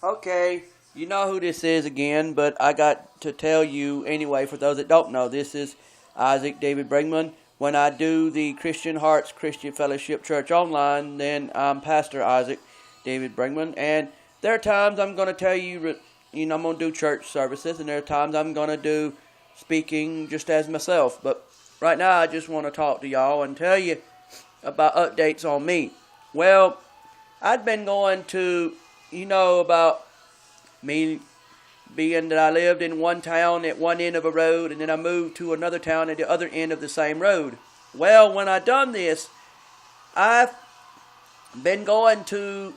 Okay, you know who this is again, but I got to tell you anyway, for those that don't know, this is Isaac David Bringman. When I do the Christian Hearts Christian Fellowship Church online, then I'm Pastor Isaac David Bringman. And there are times I'm going to tell you, I'm going to do church services, and there are times I'm going to do speaking just as myself. But right now, I just want to talk to y'all and tell you about updates on me. Well, I'd been going to, about me being that I lived in one town at one end of a road, and then I moved to another town at the other end of the same road. Well, when I done this, I've been going to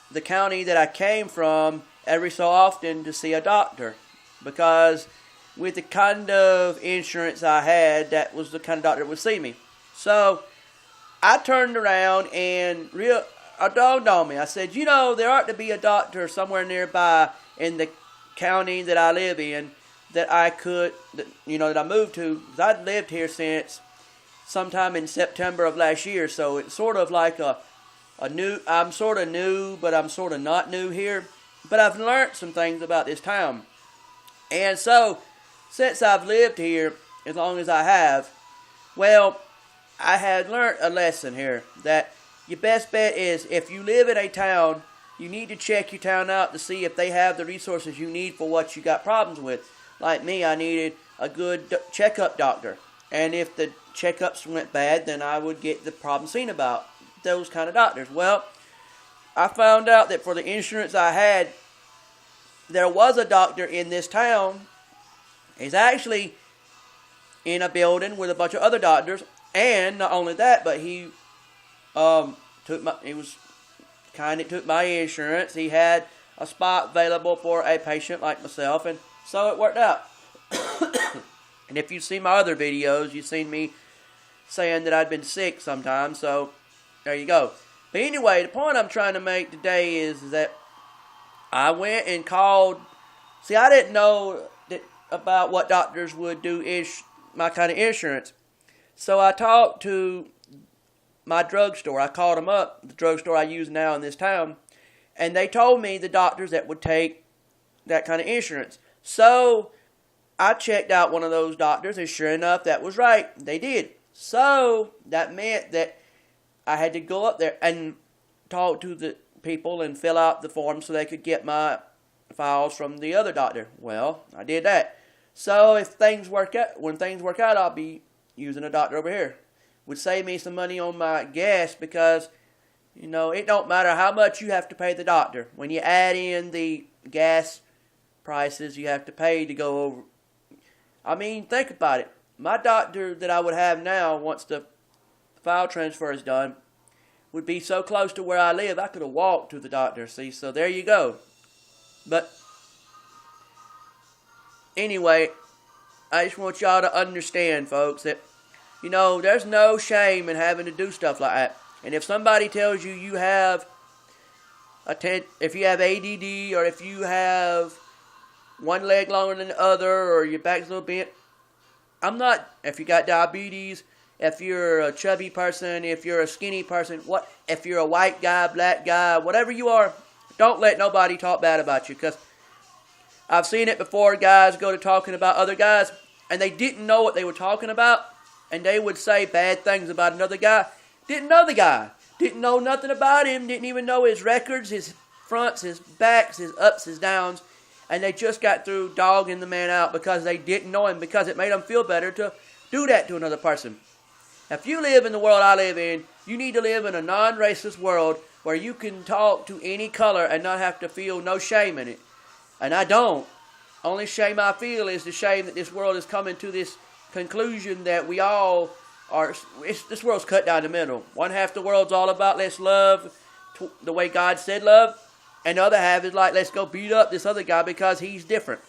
the county that I came from every so often to see a doctor, because with the kind of insurance I had, that was the kind of doctor that would see me. So I turned around and it dawned on me. I said, there ought to be a doctor somewhere nearby in the county that I live in that I could, that I moved to. Because I'd lived here since sometime in September of last year. So it's sort of like I'm sort of new, but I'm sort of not new here. But I've learned some things about this town. And so, since I've lived here as long as I have, well, I had learned a lesson here that your best bet is, if you live in a town, you need to check your town out to see if they have the resources you need for what you got problems with. Like me, I needed a good checkup doctor. And if the checkups went bad, then I would get the problem seen about. Those kind of doctors. Well, I found out that for the insurance I had, there was a doctor in this town. He's actually in a building with a bunch of other doctors. And not only that, but he took my insurance. He had a spot available for a patient like myself, and so it worked out. And if you see my other videos, you've seen me saying that I'd been sick sometimes, so there you go. But anyway, the point I'm trying to make today is that I went and called. See, I didn't know about what doctors would do my kind of insurance. So I talked to my drugstore. I called them up, the drugstore I use now in this town, and they told me the doctors that would take that kind of insurance. So I checked out one of those doctors, and sure enough, that was right. They did. So that meant that I had to go up there and talk to the people and fill out the form so they could get my files from the other doctor. Well, I did that. So when things work out, I'll be using a doctor over here. Would save me some money on my gas, because it don't matter how much you have to pay the doctor. When you add in the gas prices you have to pay to go over. I mean, think about it. My doctor that I would have now, once the file transfer is done, would be so close to where I live, I could have walked to the doctor. See, so there you go. But anyway, I just want y'all to understand, folks, that there's no shame in having to do stuff like that. And if somebody tells you you have if you have ADD, or if you have one leg longer than the other, or your back's a little bent, if you got diabetes, if you're a chubby person, if you're a skinny person, if you're a white guy, black guy, whatever you are, don't let nobody talk bad about you, because I've seen it before. Guys go to talking about other guys, and they didn't know what they were talking about, and they would say bad things about another guy. Didn't know the guy. Didn't know nothing about him. Didn't even know his records, his fronts, his backs, his ups, his downs. And they just got through dogging the man out because they didn't know him, because it made them feel better to do that to another person. If you live in the world I live in, you need to live in a non-racist world where you can talk to any color and not have to feel no shame in it. And I don't. Only shame I feel is the shame that this world is coming to this conclusion that we all are. This world's cut down the middle. One half the world's all about let's love the way God said love, and the other half is like, let's go beat up this other guy because he's different.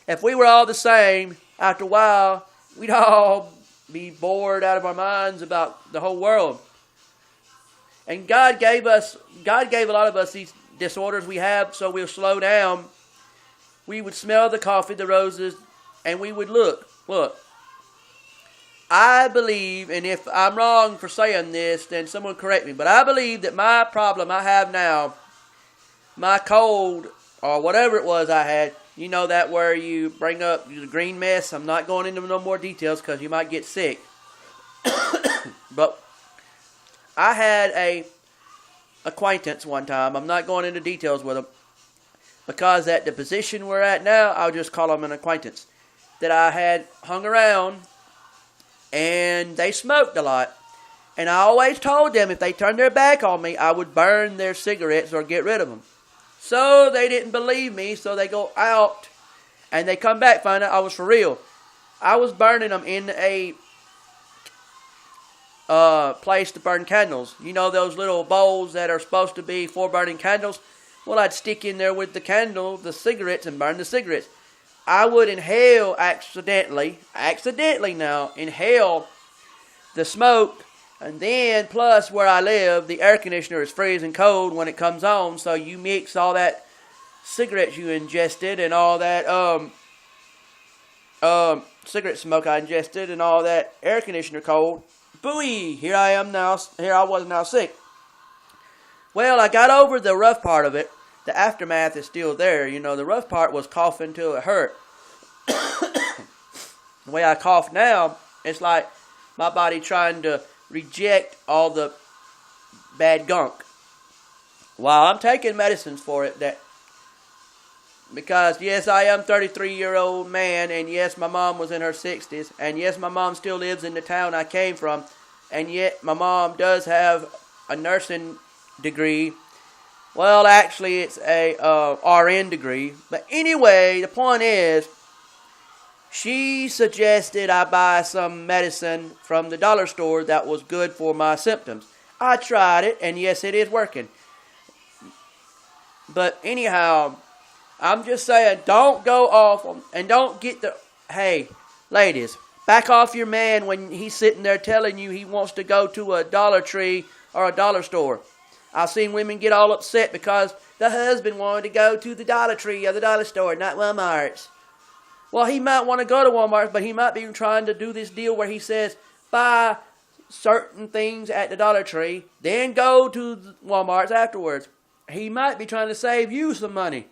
If we were all the same, after a while, we'd all be bored out of our minds about the whole world. And God gave a lot of us these disorders we have, so we'll slow down. We would smell the coffee, the roses, and we would look. I believe, and if I'm wrong for saying this, then someone correct me, but I believe that my problem I have now, my cold or whatever it was I had. You know that where you bring up the green mess. I'm not going into no more details because you might get sick. But I had a acquaintance one time. I'm not going into details with him because at the position we're at now, I'll just call him an acquaintance that I had hung around, and they smoked a lot. And I always told them if they turned their back on me, I would burn their cigarettes or get rid of them. So they didn't believe me, so they go out and they come back, find out I was for real. I was burning them in a place to burn candles. You know those little bowls that are supposed to be for burning candles? Well, I'd stick in there with the candle, the cigarettes, and burn the cigarettes. I would inhale accidentally now, inhale the smoke, and then plus where I live, the air conditioner is freezing cold when it comes on, so you mix all that cigarettes you ingested and all that cigarette smoke I ingested and all that air conditioner cold. Booey! Here I am now. Here I was now sick. Well, I got over the rough part of it. The aftermath is still there. You know, the rough part was coughing till it hurt. The way I cough now, it's like my body trying to reject all the bad gunk. While I'm taking medicines for it, because yes, I am 33-year-old man, and yes, my mom was in her 60s, and yes, my mom still lives in the town I came from, and yet my mom does have a nursing degree. Well, actually, it's a RN degree. But anyway, the point is, she suggested I buy some medicine from the dollar store that was good for my symptoms. I tried it, and yes, it is working. But anyhow, I'm just saying, don't go off and don't get the... Hey, ladies, back off your man when he's sitting there telling you he wants to go to a Dollar Tree or a dollar store. I've seen women get all upset because the husband wanted to go to the Dollar Tree or the dollar store, not Walmart's. Well, he might want to go to Walmart, but he might be trying to do this deal where he says, buy certain things at the Dollar Tree, then go to Walmart's afterwards. He might be trying to save you some money.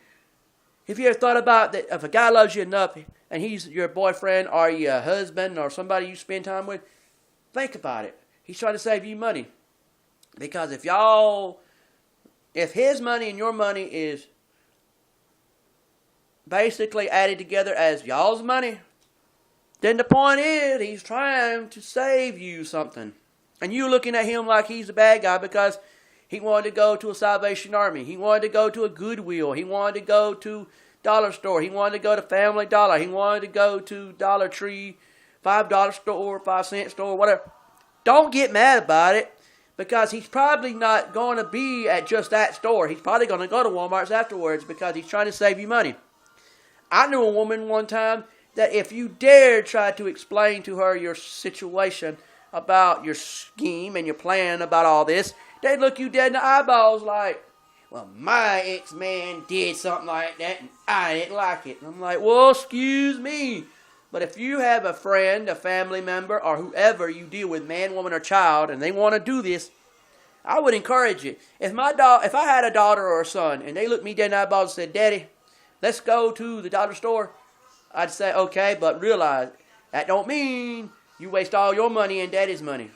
Have you ever thought about that if a guy loves you enough and he's your boyfriend or your husband or somebody you spend time with, think about it. He's trying to save you money. Because if his money and your money is basically added together as y'all's money, then the point is he's trying to save you something. And you looking at him like he's a bad guy because he wanted to go to a Salvation Army. He wanted to go to a Goodwill. He wanted to go to Dollar Store. He wanted to go to Family Dollar. He wanted to go to Dollar Tree, $5 store, 5-cent store, whatever. Don't get mad about it because he's probably not going to be at just that store. He's probably going to go to Walmart's afterwards because he's trying to save you money. I knew a woman one time that if you dared try to explain to her your situation about your scheme and your plan about all this, they'd look you dead in the eyeballs like, well, my ex-man did something like that and I didn't like it. And I'm like, well, excuse me. But if you have a friend, a family member, or whoever you deal with, man, woman, or child, and they want to do this, I would encourage it. If I had a daughter or a son, and they looked me dead in the eyeballs and said, Daddy, let's go to the dollar store, I'd say, okay, but realize, that don't mean you waste all your money and Daddy's money.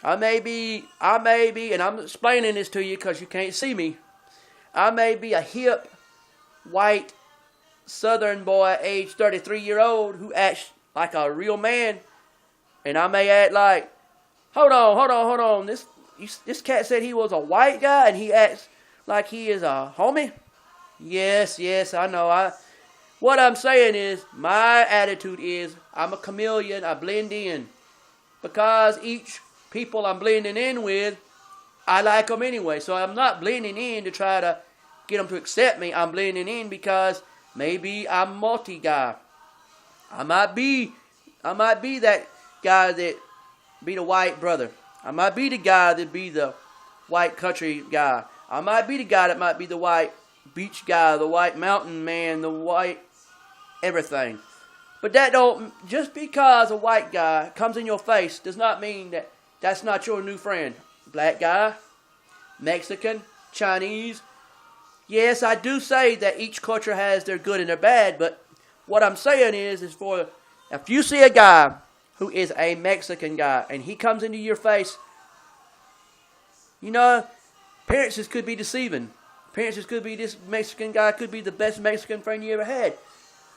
I may be, and I'm explaining this to you because you can't see me. I may be a hip, white, Southern boy, age 33-year-old, who acts like a real man. And I may act like, hold on. This cat said he was a white guy and he acts like he is a homie. Yes, I know. What I'm saying is, my attitude is, I'm a chameleon, I blend in. Because each people I'm blending in with, I like them anyway. So I'm not blending in to try to get them to accept me. I'm blending in because maybe I'm multi-guy. I might be that guy that be the white brother. I might be the guy that be the white country guy. I might be the guy that might be the white beach guy, the white mountain man, the white everything. But that don't, just because a white guy comes in your face does not mean that that's not your new friend. Black guy, Mexican, Chinese, Yes, I do say that each culture has their good and their bad, but what I'm saying is for if you see a guy who is a Mexican guy and he comes into your face, you know, appearances could be deceiving. Appearances could be this Mexican guy could be the best Mexican friend you ever had.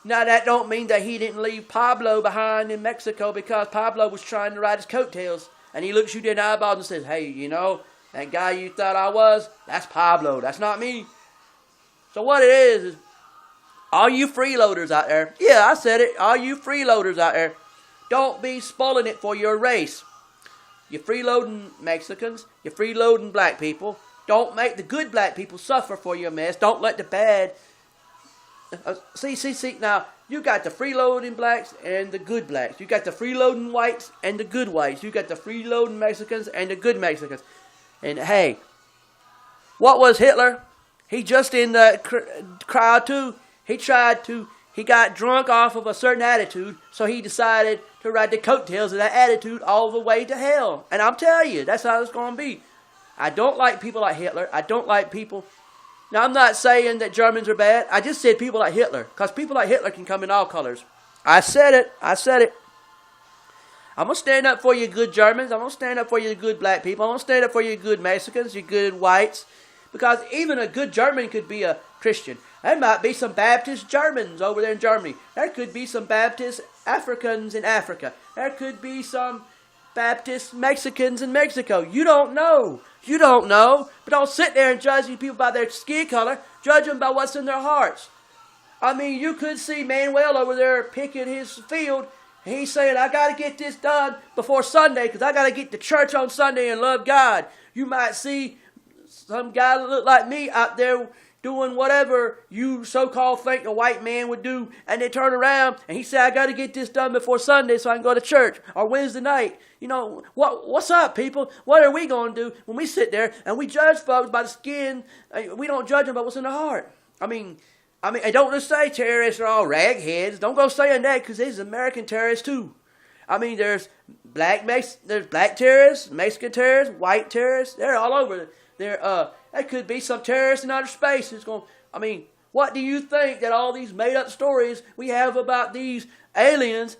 Now that don't mean that he didn't leave Pablo behind in Mexico because Pablo was trying to ride his coattails, and he looks you in the eyeballs and says, "Hey, you know, that guy you thought I was, that's Pablo. That's not me." So what it is all you freeloaders out there, yeah, I said it, all you freeloaders out there, don't be spoiling it for your race. You're freeloading Mexicans, you're freeloading black people. Don't make the good black people suffer for your mess. Don't let the bad... See, now, you got the freeloading blacks and the good blacks. You got the freeloading whites and the good whites. You got the freeloading Mexicans and the good Mexicans. And hey, what was Hitler? He just in the crowd too. He got drunk off of a certain attitude, so he decided to ride the coattails of that attitude all the way to hell. And I'm telling you, that's how it's going to be. I don't like people like Hitler. I don't like people... Now, I'm not saying that Germans are bad. I just said people like Hitler, because people like Hitler can come in all colors. I said it. I'm going to stand up for you good Germans. I'm going to stand up for you good black people. I'm going to stand up for you good Mexicans, you good whites. Because even a good German could be a Christian. There might be some Baptist Germans over there in Germany. There could be some Baptist Africans in Africa. There could be some Baptist Mexicans in Mexico. You don't know. But don't sit there and judge these people by their skin color. Judge them by what's in their hearts. I mean, you could see Manuel over there picking his field. And he's saying, I got to get this done before Sunday because I got to get to church on Sunday and love God. You might see some guy that look like me out there doing whatever you so-called think a white man would do, and they turn around and he said, I got to get this done before Sunday so I can go to church, or Wednesday night. You know, what's up, people? What are we going to do when we sit there and we judge folks by the skin? We don't judge them by what's in the heart. I mean, I don't just say terrorists are all ragheads. Don't go saying that, because there's American terrorists too. I mean, there's black terrorists, Mexican terrorists, white terrorists. They're all over. There could be some terrorists in outer space. What do you think that all these made-up stories we have about these aliens,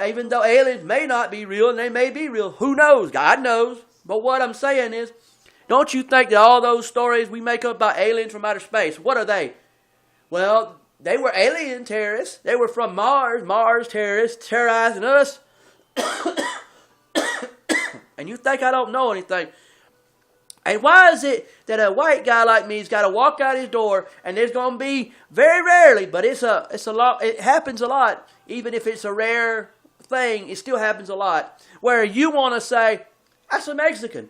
even though aliens may not be real and they may be real, who knows? God knows. But what I'm saying is, don't you think that all those stories we make up about aliens from outer space, what are they? Well, they were alien terrorists. They were from Mars. Mars terrorists terrorizing us. And you think I don't know anything? And why is it that a white guy like me's got to walk out his door, and there's going to be very rarely, but it's a lot. It happens a lot, even if it's a rare thing. It still happens a lot where you want to say, "That's a Mexican,"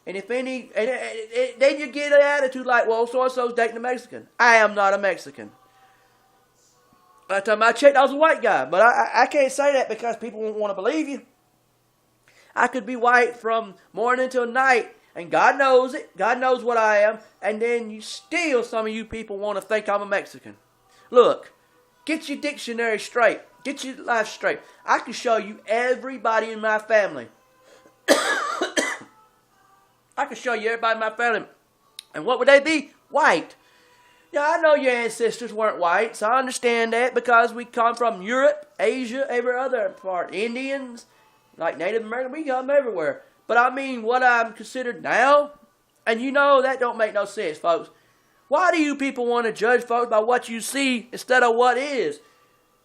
and then you get an attitude like, "Well, so and so's dating a Mexican." I am not a Mexican. Last time I checked, I was a white guy, but I can't say that because people won't want to believe you. I could be white from morning till night. And God knows it. God knows what I am. And then some of you people want to think I'm a Mexican. Look, get your dictionary straight. Get your life straight. I can show you everybody in my family. I can show you everybody in my family. And what would they be? White. Yeah, I know your ancestors weren't white, so I understand that because we come from Europe, Asia, every other part. Indians, like Native American, we come everywhere. But I mean, what I'm considered now, and you know that don't make no sense, folks. Why do you people want to judge folks by what you see instead of what is?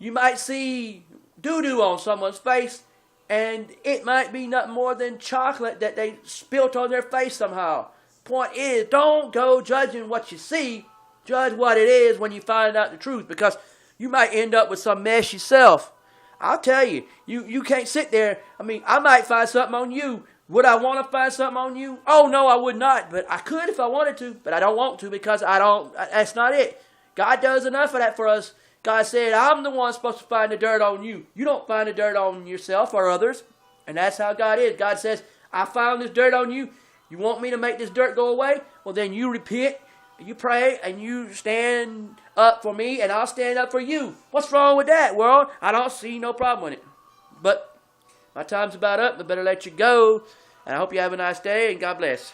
You might see doo-doo on someone's face, and it might be nothing more than chocolate that they spilt on their face somehow. Point is, don't go judging what you see. Judge what it is when you find out the truth, because you might end up with some mess yourself. I'll tell you, you can't sit there. I might find something on you. Would I want to find something on you? Oh, no, I would not. But I could if I wanted to. But I don't want to because that's not it. God does enough of that for us. God said, I'm the one supposed to find the dirt on you. You don't find the dirt on yourself or others. And that's how God is. God says, I found this dirt on you. You want me to make this dirt go away? Well, then you repent, you pray, and you stand up for me, and I'll stand up for you. What's wrong with that, world? I don't see no problem with it. But my time's about up. I better let you go. And I hope you have a nice day, and God bless.